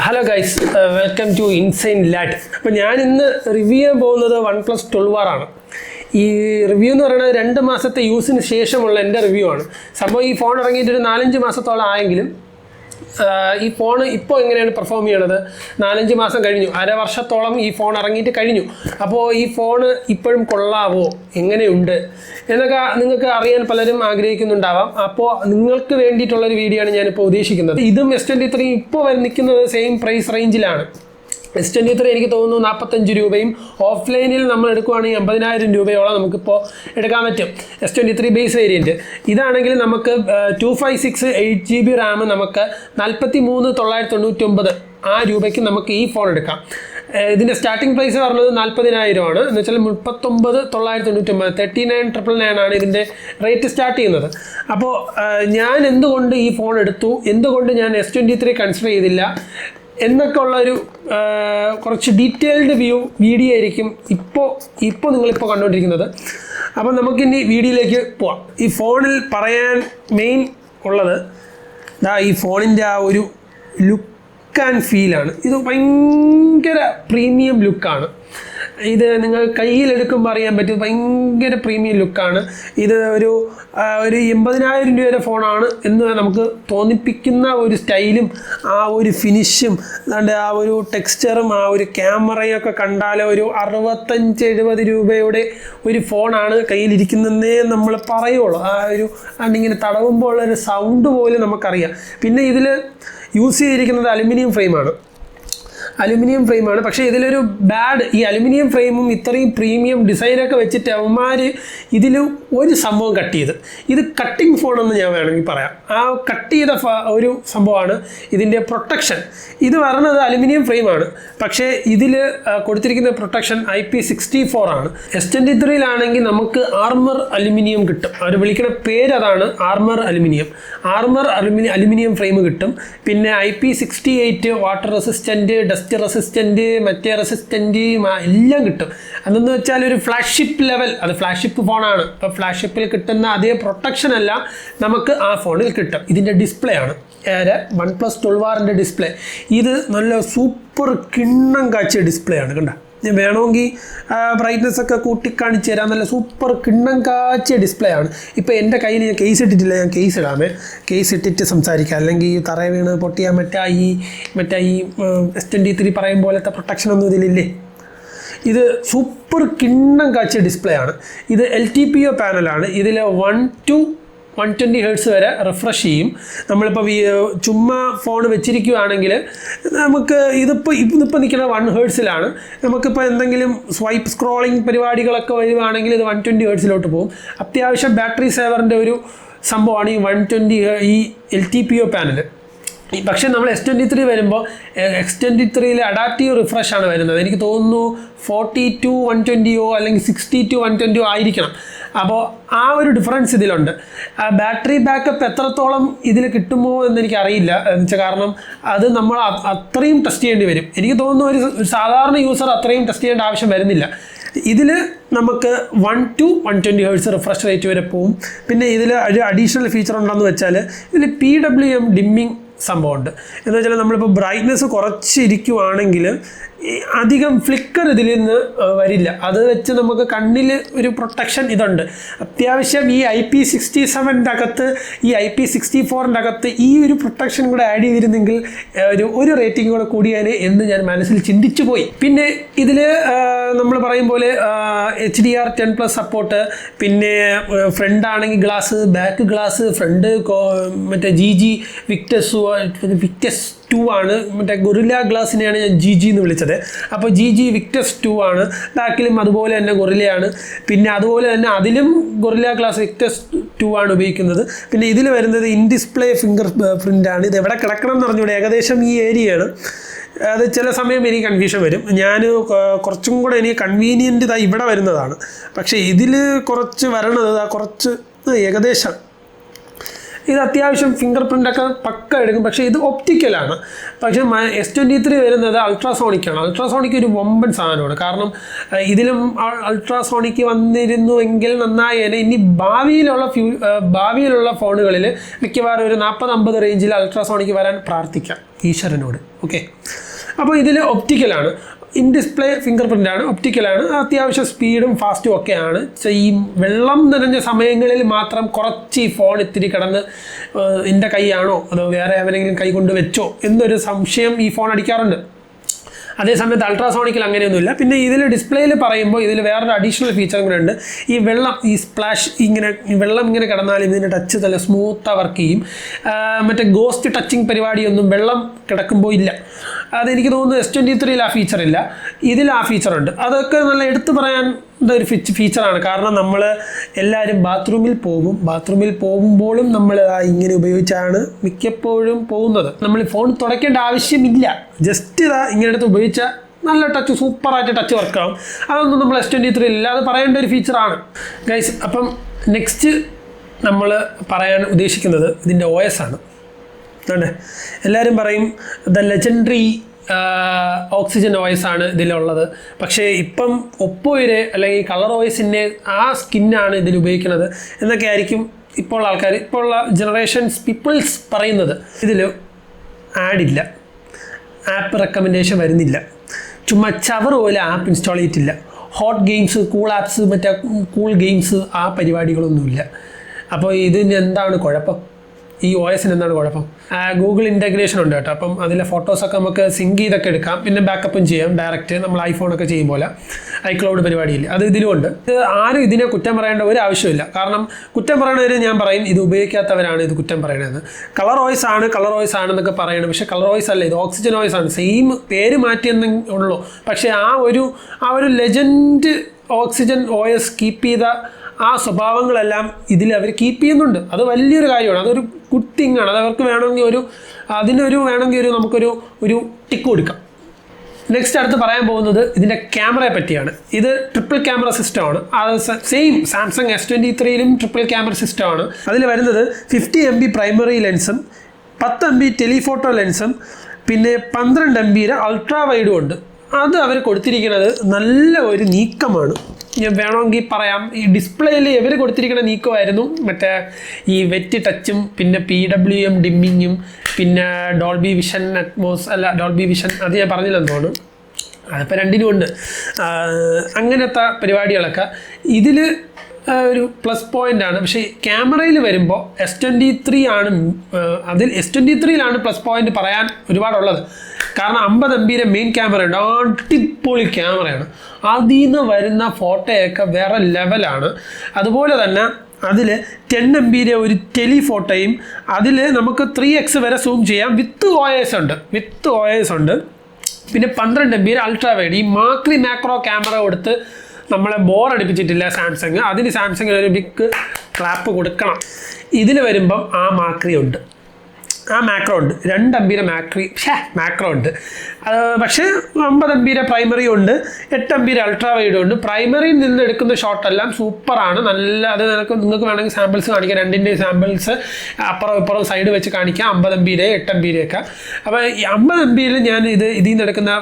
Hello guys, welcome to insane lad. അപ്പോൾ ഞാൻ ഇന്ന് റിവ്യൂ ചെയ്യാൻ പോകുന്നത് OnePlus 12R ആണ്. ഈ റിവ്യൂ എന്ന് പറയുന്നത് 2 മാസത്തെ യൂസിന് ശേഷമുള്ള എൻ്റെ റിവ്യൂ ആണ്. സംഭവം ഈ ഫോൺ ഇറങ്ങിയിട്ട് ഒരു 4-5 മാസത്തോളം ആയെങ്കിലും ഈ ഫോൺ ഇപ്പോൾ എങ്ങനെയാണ് പെർഫോം ചെയ്യണത്? 4-5 മാസം കഴിഞ്ഞു, അരവർഷത്തോളം ഈ ഫോൺ ഇറങ്ങിയിട്ട് കഴിഞ്ഞു. അപ്പോൾ ഈ ഫോൺ ഇപ്പോഴും കൊള്ളാവോ, എങ്ങനെയുണ്ട് എന്നൊക്കെ നിങ്ങൾക്ക് അറിയാൻ പലരും ആഗ്രഹിക്കുന്നുണ്ടാവാം. അപ്പോൾ നിങ്ങൾക്ക് വേണ്ടിയിട്ടുള്ളൊരു വീഡിയോ ആണ് ഞാനിപ്പോൾ ഉദ്ദേശിക്കുന്നത്. ഇതും S23 ഇപ്പോൾ നിൽക്കുന്നത് സെയിം പ്രൈസ് റേഞ്ചിലാണ്. S23 എനിക്ക് തോന്നുന്നു 45 രൂപയും ഓഫ്ലൈനിൽ നമ്മൾ എടുക്കുകയാണെങ്കിൽ 50,000 രൂപയോളം നമുക്കിപ്പോൾ എടുക്കാൻ പറ്റും. S23 ബേസ് വേരിയൻറ്റ് ഇതാണെങ്കിൽ നമുക്ക് 256 8GB റാം നമുക്ക് 43,999 ആ രൂപയ്ക്ക് നമുക്ക് ഈ ഫോൺ എടുക്കാം. ഇതിൻ്റെ സ്റ്റാർട്ടിംഗ് പ്രൈസ് പറഞ്ഞത് 40,000 ആണ്. എന്ന് വെച്ചാൽ 39,999 39,999 ആണ് ഇതിൻ്റെ റേറ്റ് സ്റ്റാർട്ട് ചെയ്യുന്നത്. അപ്പോൾ ഞാൻ എന്തുകൊണ്ട് ഈ ഫോൺ എടുത്തു, എന്തുകൊണ്ട് ഞാൻ S23 കൺസിഡർ ചെയ്തില്ല എന്നൊക്കെ ഉള്ളൊരു കുറച്ച് ഡീറ്റെയിൽഡ് വീഡിയോ ആയിരിക്കും ഇപ്പോൾ നിങ്ങളിപ്പോൾ കണ്ടുകൊണ്ടിരിക്കുന്നത്. അപ്പം നമുക്കിനി വീഡിയോയിലേക്ക് പോവാം. ഈ ഫോണിൽ പറയാൻ മെയിൻ ഉള്ളത് ഈ ഫോണിൻ്റെ ആ ഒരു ലുക്ക് ആൻഡ് ഫീലാണ്. ഇത് ഭയങ്കര പ്രീമിയം ലുക്കാണ്. ഇത് നിങ്ങൾ കയ്യിലെടുക്കുമ്പോൾ അറിയാൻ പറ്റും, ഭയങ്കര പ്രീമിയം ലുക്കാണ്. ഇത് ഒരു 80,000 രൂപയുടെ ഫോണാണ് എന്ന് നമുക്ക് തോന്നിപ്പിക്കുന്ന ഒരു സ്റ്റൈലും ആ ഒരു ഫിനിഷും അല്ലാണ്ട് ആ ഒരു ടെക്സ്ചറും ആ ഒരു ക്യാമറയൊക്കെ കണ്ടാൽ ഒരു 65-70 രൂപയുടെ ഒരു ഫോണാണ് കയ്യിലിരിക്കുന്നതെന്നേ നമ്മൾ പറയുള്ളൂ. ആ ഒരു ഇങ്ങനെ തടവുമ്പോൾ ഉള്ളൊരു സൗണ്ട് പോലും നമുക്കറിയാം. പിന്നെ ഇതിൽ യൂസ് ചെയ്തിരിക്കുന്നത് അലുമിനിയം ഫ്രെയിമാണ്. പക്ഷേ ഇതിലൊരു ഈ അലുമിനിയം ഫ്രെയിമും ഇത്രയും പ്രീമിയം ഡിസൈനൊക്കെ വെച്ചിട്ട് അവന്മാർ ഇതിൽ ഒരു സംഭവം കട്ട് ചെയ്ത്, ഇത് കട്ടിങ് ഫോണെന്ന് ഞാൻ വേണമെങ്കിൽ പറയാം. ആ കട്ട് ചെയ്ത ഒരു സംഭവമാണ് ഇതിൻ്റെ പ്രൊട്ടക്ഷൻ. ഇത് പറയുന്നത് അലുമിനിയം ഫ്രെയിമാണ്, പക്ഷേ ഇതിൽ കൊടുത്തിരിക്കുന്ന പ്രൊട്ടക്ഷൻ IP64 ആണ്. S23ലാണെങ്കിൽ നമുക്ക് ആർമർ അലുമിനിയം കിട്ടും. അവർ വിളിക്കുന്ന പേര് അതാണ്, ആർമർ അലുമിനിയം ഫ്രെയിം കിട്ടും. പിന്നെ IP68 water resistant, dust resistant, മറ്റേ റെസിസ്റ്റൻറ്റ് എല്ലാം കിട്ടും. അതെന്ന് വെച്ചാൽ ഒരു ഫ്ലാഗ്ഷിപ്പ് ലെവൽ, അത് ഫ്ലാഗ്ഷിപ്പ് ഫോണാണ്. ഇപ്പോൾ ഫ്ലാഗ്ഷിപ്പിൽ കിട്ടുന്ന അതേ പ്രൊട്ടക്ഷൻ അല്ല നമുക്ക് ആ ഫോണിൽ കിട്ടും. ഇതിൻ്റെ ഡിസ്പ്ലേ ആണ് OnePlus 12Rൻ്റെ ഡിസ്പ്ലേ. ഇത് നല്ല സൂപ്പർ കിണ്ണം കാച്ചിയ ഡിസ്പ്ലേ ആണ്. കണ്ട, ഞാൻ വേണമെങ്കിൽ ബ്രൈറ്റ്നസ് ഒക്കെ കൂട്ടിക്കാണിച്ച് തരാം. നല്ല സൂപ്പർ കിണ്ണം കാച്ചിയ ഡിസ്പ്ലേ ആണ്. ഇപ്പോൾ എൻ്റെ കയ്യിൽ ഞാൻ കേസ് ഇട്ടിട്ടില്ല, ഞാൻ കേസ് ഇടാമേ. കേസ് ഇട്ടിട്ട് സംസാരിക്കാം, അല്ലെങ്കിൽ തറ വീണ് പൊട്ടിയാൽ മറ്റേ ഈ S23 പറയും പോലത്തെ പ്രൊട്ടക്ഷനൊന്നും ഇതിലില്ലേ. ഇത് സൂപ്പർ കിണ്ണം കാച്ചിയ ഡിസ്പ്ലേ ആണ്. ഇത് LTPO പാനലാണ്. ഇതിൽ 1 to 120 Hz വരെ റിഫ്രഷ് ചെയ്യും. നമ്മളിപ്പോൾ ചുമ്മാ ഫോൺ വെച്ചിരിക്കുകയാണെങ്കിൽ നമുക്ക് ഇതിപ്പോൾ നിൽക്കുന്നത് 1 Hz-ലാണ്. നമുക്കിപ്പോൾ എന്തെങ്കിലും സ്വൈപ്പ് സ്ക്രോളിങ് പരിപാടികളൊക്കെ വരുവാണെങ്കിൽ ഇത് 120 Hz-ലോട്ട് പോകും. അത്യാവശ്യം ബാറ്ററി സേവറിൻ്റെ ഒരു സംഭവമാണ് ഈ 120 ഈ LTPO പാനൽ. പക്ഷേ നമ്മൾ S23 വരുമ്പോൾ S23ൽ അഡാപ്റ്റീവ് റിഫ്രഷാണ് വരുന്നത്. എനിക്ക് തോന്നുന്നു 40 to 120 അല്ലെങ്കിൽ 60 to 120 ആയിരിക്കണം. അപ്പോൾ ആ ഒരു ഡിഫറൻസ് ഇതിലുണ്ട്. ബാറ്ററി ബാക്കപ്പ് എത്രത്തോളം ഇതിൽ കിട്ടുമോ എന്നെനിക്കറിയില്ല. എന്നുവെച്ചാൽ കാരണം അത് നമ്മൾ അത്രയും ടെസ്റ്റ് ചെയ്യേണ്ടി വരും. എനിക്ക് തോന്നുന്നു ഒരു സാധാരണ യൂസർ അത്രയും ടെസ്റ്റ് ചെയ്യേണ്ട ആവശ്യം വരുന്നില്ല. ഇതിൽ നമുക്ക് 1 to 120 Hz റിഫ്രഷ് റേറ്റ് വരെ പോവും. പിന്നെ ഇതിൽ ഒരു അഡീഷണൽ ഫീച്ചർ ഉണ്ടെന്ന് വെച്ചാൽ ഇതിൽ PWM ഡിമ്മിങ് സംഭവമുണ്ട്. എന്ന് വെച്ചാൽ നമ്മളിപ്പോൾ ബ്രൈറ്റ്നസ് കുറച്ചിരിക്കുവാണെങ്കിൽ അധികം ഫ്ലിക്കർ ഇതിൽ നിന്ന് വരില്ല. അത് വെച്ച് നമുക്ക് കണ്ണിൽ ഒരു പ്രൊട്ടക്ഷൻ ഇതുണ്ട്. അത്യാവശ്യം ഈ IP67 അകത്ത് ഈ IP64 അകത്ത് ഈ ഒരു പ്രൊട്ടക്ഷൻ കൂടെ ആഡ് ചെയ്തിരുന്നെങ്കിൽ ഒരു റേറ്റിംഗ് കൂടെ കൂടിയാന് എന്ന് ഞാൻ മനസ്സിൽ ചിന്തിച്ചു പോയി. പിന്നെ ഇതിൽ നമ്മൾ പറയും പോലെ HDR10+ സപ്പോർട്ട്, പിന്നെ ഫ്രണ്ട് ആണെങ്കിൽ ഗ്ലാസ്, ബാക്ക് ഗ്ലാസ്, ഫ്രണ്ട് മറ്റേ GG വിക്ടസ് 2 ആണ്. മറ്റേ ഗൊറില്ല ഗ്ലാസിനെയാണ് ഞാൻ GG എന്ന് വിളിച്ചത്. അപ്പോൾ GG വിക്ടസ് 2 ആണ്. ബാക്കിലും അതുപോലെ തന്നെ ഗൊറില്ലയാണ്. പിന്നെ അതുപോലെ തന്നെ അതിലും ഗൊറില്ല ഗ്ലാസ് വിക്ടസ് 2 ആണ് ഉപയോഗിക്കുന്നത്. പിന്നെ ഇതിൽ വരുന്നത് ഇൻ ഡിസ്പ്ലേ ഫിംഗർ പ്രിൻ്റ് ആണ്. ഇത് എവിടെ കിടക്കണം എന്ന് പറഞ്ഞുകൂടെ, ഏകദേശം ഈ ഏരിയയാണ്. അത് ചില സമയം എനിക്ക് കൺഫ്യൂഷൻ വരും. ഞാൻ കുറച്ചും കൂടെ എനിക്ക് കൺവീനിയൻ്റ് ഇവിടെ വരുന്നതാണ്. പക്ഷേ ഇതിൽ കുറച്ച് വരണത് കുറച്ച് ഏകദേശം ഇത് അത്യാവശ്യം ഫിംഗർ പ്രിൻ്റൊക്കെ പക്ക എടുക്കും. പക്ഷേ ഇത് ഒപ്റ്റിക്കലാണ്. പക്ഷേ S23 വരുന്നത് അൾട്രാസോണിക്കാണ്. അൾട്രാസോണിക് ഒരു വമ്പൻ സാധനമാണ്. കാരണം ഇതിലും അൾട്രാസോണിക് വന്നിരുന്നുവെങ്കിൽ നന്നായേനെ. ഇനി ഭാവിയിലുള്ള ഫോണുകളിൽ മിക്കവാറും ഒരു 40-50 റേഞ്ചിൽ അൾട്രാസോണിക് വരാൻ പ്രാർത്ഥിക്കാം. ഈശ്വരനോട്. ഓക്കെ, അപ്പോൾ ഇതിൽ ഒപ്റ്റിക്കലാണ്, ഇൻ ഡിസ്പ്ലേ ഫിംഗർ പ്രിൻ്റാണ്, ഒപ്റ്റിക്കലാണ്, അത്യാവശ്യം സ്പീഡും ഫാസ്റ്റും ഒക്കെയാണ്. ഈ വെള്ളം നനഞ്ഞ സമയങ്ങളിൽ മാത്രം കുറച്ച് ഈ ഫോൺ ഇത്തിരി കിടന്ന് എൻ്റെ കൈയാണോ അതോ വേറെ എവരെങ്കിലും കൈ കൊണ്ട് വെച്ചോ എന്നൊരു സംശയം ഈ ഫോൺ അടിക്കാറുണ്ട്. അതേസമയത്ത് അൾട്രാസോണിക്കിൽ അങ്ങനെയൊന്നുമില്ല. പിന്നെ ഇതിൽ ഡിസ്പ്ലേയിൽ പറയുമ്പോൾ ഇതിൽ വേറൊരു അഡീഷണൽ ഫീച്ചറും കൂടെ ഉണ്ട്. ഈ വെള്ളം, ഈ സ്പ്ലാഷ് ഇങ്ങനെ വെള്ളം ഇങ്ങനെ കിടന്നാലും ഇതിൻ്റെ ടച്ച് നല്ല സ്മൂത്താണ് വർക്ക് ചെയ്യും. മറ്റേ ഗോസ്റ്റ് ടച്ചിങ് പരിപാടിയൊന്നും വെള്ളം കിടക്കുമ്പോൾ ഇല്ല. അതെനിക്ക് തോന്നുന്നു S23 ആ ഫീച്ചർ ഇല്ല, ഇതിൽ ആ ഫീച്ചറുണ്ട്. അതൊക്കെ നല്ല എടുത്തു പറയാൻ ഒരു ഫീച്ചറാണ്. കാരണം നമ്മൾ എല്ലാവരും ബാത്റൂമിൽ പോകുമ്പോഴും നമ്മൾ ഇങ്ങനെ ഉപയോഗിച്ചാണ് മിക്കപ്പോഴും പോകുന്നത്. നമ്മൾ ഫോൺ തുടയ്ക്കേണ്ട ആവശ്യമില്ല, ജസ്റ്റ് ഇങ്ങനെ എടുത്ത് ഉപയോഗിച്ചാൽ നല്ല ടച്ച്, സൂപ്പറായിട്ട് ടച്ച് വർക്കാവും. അതൊന്നും നമ്മൾ S23 ഇല്ല, അത് പറയേണ്ട ഒരു ഫീച്ചറാണ് ഗൈസ്. അപ്പം നെക്സ്റ്റ് നമ്മൾ പറയാൻ ഉദ്ദേശിക്കുന്നത് ഇതിൻ്റെ OS ആണ്. അതെ, എല്ലാവരും പറയും ദ ലെജൻഡറി ഓക്സിജൻ OS ആണ് ഇതിലുള്ളത്. പക്ഷേ ഇപ്പം ഒപ്പോയുടെ അല്ലെങ്കിൽ കളർ OSൻ്റെ ആ സ്കിന്നാണ് ഇതിൽ ഉപയോഗിക്കുന്നത് എന്നൊക്കെ ആയിരിക്കും ഇപ്പോൾ ആൾക്കാർ, ഇപ്പോൾ ഉള്ള ജനറേഷൻസ് പീപ്പിൾസ് പറയുന്നത്. ഇതിൽ ആഡില്ല, ആപ്പ് റെക്കമെൻഡേഷൻ വരുന്നില്ല, ചുമ്മാ ചവർ പോലെ ആപ്പ് ഇൻസ്റ്റാൾ ചെയ്തിട്ടില്ല. ഹോട്ട് ഗെയിംസ്, കൂൾ ആപ്സ്, മറ്റേ കൂൾ ഗെയിംസ്, ആ പരിപാടികളൊന്നുമില്ല. അപ്പോൾ ഇതിന് എന്താണ് കുഴപ്പം? ഈ OSന് എന്താണ് കുഴപ്പം? ഗൂഗിൾ ഇൻ്റഗ്രേഷൻ ഉണ്ട് കേട്ടോ. അപ്പം അതിലെ ഫോട്ടോസൊക്കെ നമുക്ക് സിങ്ക് ചെയ്തൊക്കെ എടുക്കാം, പിന്നെ ബാക്കപ്പും ചെയ്യാം ഡയറക്റ്റ്, നമ്മൾ ഐഫോണൊക്കെ ചെയ്യും പോലെ. iCloud പരിപാടിയില്ല, അത് ഇതിലുമുണ്ട്. ഇത് ആരും ഇതിനെ കുറ്റം പറയേണ്ട ഒരു ആവശ്യമില്ല. കാരണം കുറ്റം പറയണവർ ഞാൻ പറയും ഇത് ഉപയോഗിക്കാത്തവരാണ് ഇത് കുറ്റം പറയണത്. കളർ OS ആണെന്നൊക്കെ പറയണം, പക്ഷേ കളർ OS അല്ല, ഇത് ഓക്സിജൻ OS ആണ്. സെയിം പേര് മാറ്റിയെന്നേ ഉള്ളൂ. പക്ഷേ ആ ഒരു ലെജൻഡ് ഓക്സിജൻ OS കീപ്പ് ചെയ്ത ആ സ്വഭാവങ്ങളെല്ലാം ഇതിൽ അവർ കീപ്പ് ചെയ്യുന്നുണ്ട്. അത് വലിയൊരു കാര്യമാണ്, അതൊരു ഗുഡ് തിങ് ആണ്. അത് അവർക്ക് വേണമെങ്കിൽ നമുക്കൊരു ടിക്ക് കൊടുക്കാം. നെക്സ്റ്റ് അടുത്ത് പറയാൻ പോകുന്നത് ഇതിൻ്റെ ക്യാമറയെ പറ്റിയാണ്. ഇത് ട്രിപ്പിൾ ക്യാമറ സിസ്റ്റമാണ്. അത് സെയിം സാംസങ് S23ലും ട്രിപ്പിൾ ക്യാമറ സിസ്റ്റമാണ്. അതിൽ വരുന്നത് 50 MB പ്രൈമറി ലെൻസും 10 MB ടെലിഫോട്ടോ ലെൻസും പിന്നെ 12 MB അൾട്രാ വൈഡും ഉണ്ട്. അത് അവർ കൊടുത്തിരിക്കുന്നത് നല്ല ഒരു നീക്കമാണ്. ഞാൻ വേണമെങ്കിൽ പറയാം, ഈ ഡിസ്പ്ലേയിൽ ഇവർ കൊടുത്തിരിക്കുന്ന നീക്കമായിരുന്നു മറ്റേ ഈ വെറ്റ് ടച്ചും പിന്നെ PWM ഡിമ്മിങ്ങും പിന്നെ ഡോൾബി വിഷൻ അത് ഞാൻ പറഞ്ഞില്ലെന്ന് തോന്നുന്നു. അതിപ്പോൾ രണ്ടിനും ഉണ്ട്. അങ്ങനത്തെ പരിപാടികളൊക്കെ ഇതിൽ ഒരു പ്ലസ് പോയിൻ്റാണ്. പക്ഷേ ക്യാമറയിൽ വരുമ്പോൾ S23 ആണ്, അതിൽ S23ലാണ് പ്ലസ് പോയിൻ്റ് പറയാൻ ഒരുപാടുള്ളത്. കാരണം 50 MB മെയിൻ ക്യാമറ ഉണ്ട്, അടിപൊളി ക്യാമറയാണ്. അതിൽ നിന്ന് വരുന്ന ഫോട്ടോയൊക്കെ വേറെ ലെവലാണ്. അതുപോലെ തന്നെ അതിൽ 10 MB ഒരു ടെലിഫോട്ടോയും, അതിൽ നമുക്ക് 3x വരെ സൂം ചെയ്യാം വിത്ത് OS ഉണ്ട്. പിന്നെ 12 MB അൾട്രാ വൈഡ്. ഈ മാക്രോ ക്യാമറ കൊടുത്ത് നമ്മളെ ബോറടിപ്പിച്ചിട്ടില്ല സാംസങ്. അതിന് സാംസങ്ങിന് ഒരു ബിഗ് ക്ലാപ്പ് കൊടുക്കണം. ഇതിൽ വരുമ്പം ആ മാക്രോ ഉണ്ട്, 2 MB മാക്രോ ഉണ്ട്. പക്ഷേ 50 MB പ്രൈമറി ഉണ്ട്, 8 MB അൾട്രാ വൈഡും ഉണ്ട്. പ്രൈമറിയിൽ നിന്ന് എടുക്കുന്ന ഷോട്ടെല്ലാം സൂപ്പറാണ്, നല്ല. അത് നിങ്ങൾക്ക് വേണമെങ്കിൽ സാമ്പിൾസ് കാണിക്കാം, രണ്ടിൻ്റെ സാമ്പിൾസ് അപ്പുറം ഇപ്പുറം സൈഡ് വെച്ച് കാണിക്കാം, 50 MB 8 MB ഒക്കെ. അപ്പോൾ ഈ 50 MB ഞാൻ ഇതിൽ നിന്ന് എടുക്കുന്ന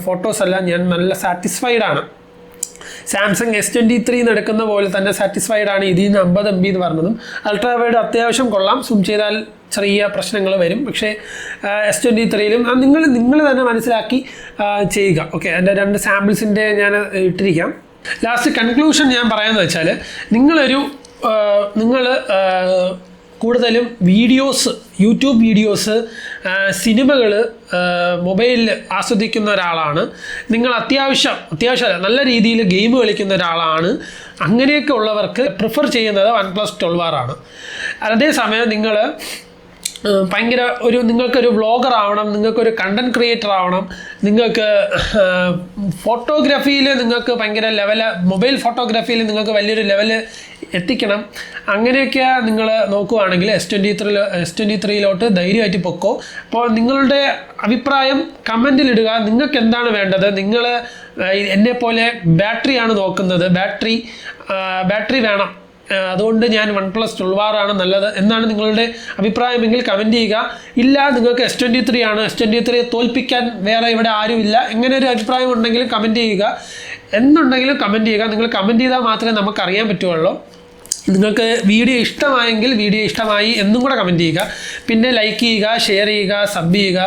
ഫോട്ടോസ് എല്ലാം ഞാൻ നല്ല സാറ്റിസ്ഫൈഡ് ആണ്. സാംസങ് S23 എടുക്കുന്ന പോലെ തന്നെ സാറ്റിസ്ഫൈഡ് ആണ് ഇതിൽ നിന്ന് 50 MB എന്ന് പറഞ്ഞതും. അൾട്രാ വൈഡ് അത്യാവശ്യം കൊള്ളാം, സൂം ചെയ്താൽ ചെറിയ പ്രശ്നങ്ങൾ വരും. പക്ഷേ S23ലും നിങ്ങൾ തന്നെ മനസ്സിലാക്കി ചെയ്യുക. ഓക്കെ, എൻ്റെ 2 സാമ്പിൾസിൻ്റെ ഞാൻ ഇട്ടിരിക്കാം. ലാസ്റ്റ് കൺക്ലൂഷൻ ഞാൻ പറയാമെന്ന് വെച്ചാൽ, നിങ്ങൾ കൂടുതലും യൂട്യൂബ് വീഡിയോസ്, സിനിമകൾ മൊബൈലിൽ ആസ്വദിക്കുന്ന ഒരാളാണ് നിങ്ങൾ, അത്യാവശ്യം നല്ല രീതിയിൽ ഗെയിം കളിക്കുന്ന ഒരാളാണ്. അങ്ങനെയൊക്കെ ഉള്ളവർക്ക് പ്രിഫർ ചെയ്യുന്നത് OnePlus 12R ആണ്. അതേസമയം നിങ്ങൾ ഭയങ്കര നിങ്ങൾക്കൊരു വ്ളോഗർ ആവണം, നിങ്ങൾക്കൊരു കണ്ടന്റ് ക്രിയേറ്റർ ആവണം, നിങ്ങൾക്ക് ഫോട്ടോഗ്രാഫിയിൽ നിങ്ങൾക്ക് ഭയങ്കര മൊബൈൽ ഫോട്ടോഗ്രാഫിയിൽ നിങ്ങൾക്ക് വലിയൊരു ലെവല് എത്തിക്കണം, അങ്ങനെയൊക്കെ നിങ്ങൾ നോക്കുകയാണെങ്കിൽ S23 ധൈര്യമായിട്ട് പൊക്കോ. അപ്പോൾ നിങ്ങളുടെ അഭിപ്രായം കമൻറ്റിലിടുക. നിങ്ങൾക്ക് എന്താണ് വേണ്ടത്? നിങ്ങൾ എന്നെപ്പോലെ ബാറ്ററിയാണ് നോക്കുന്നത്, ബാറ്ററി വേണം, അതുകൊണ്ട് ഞാൻ OnePlus 12R ആണ് നല്ലത് എന്നാണ് നിങ്ങളുടെ അഭിപ്രായമെങ്കിൽ കമൻറ്റ് ചെയ്യുക. ഇല്ല, നിങ്ങൾക്ക് S23 ആണ്, S23 തോൽപ്പിക്കാൻ വേറെ ഇവിടെ ആരുമില്ല, എങ്ങനെ ഒരു അഭിപ്രായം ഉണ്ടെങ്കിലും കമൻറ്റ് ചെയ്യുക. നിങ്ങൾ കമൻറ്റ് ചെയ്താൽ മാത്രമേ നമുക്കറിയാൻ പറ്റുള്ളൂ. നിങ്ങൾക്ക് വീഡിയോ ഇഷ്ടമായെങ്കിൽ വീഡിയോ ഇഷ്ടമായി എന്നും കൂടെ കമൻറ്റ് ചെയ്യുക. പിന്നെ ലൈക്ക് ചെയ്യുക, ഷെയർ ചെയ്യുക, സബ് ചെയ്യുക.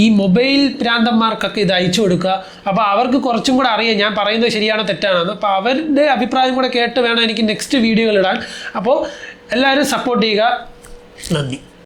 ഈ മൊബൈൽ ഭ്രാന്തന്മാർക്കൊക്കെ ഇത് അയച്ചു കൊടുക്കുക. അപ്പോൾ അവർക്ക് കുറച്ചും കൂടെ അറിയാം ഞാൻ പറയുന്നത് ശരിയാണോ തെറ്റാണെന്ന്. അപ്പോൾ അവരുടെ അഭിപ്രായം കൂടെ കേട്ട് വേണം എനിക്ക് നെക്സ്റ്റ് വീഡിയോകൾ ഇടാൻ. അപ്പോൾ എല്ലാവരും സപ്പോർട്ട് ചെയ്യുക. നന്ദി.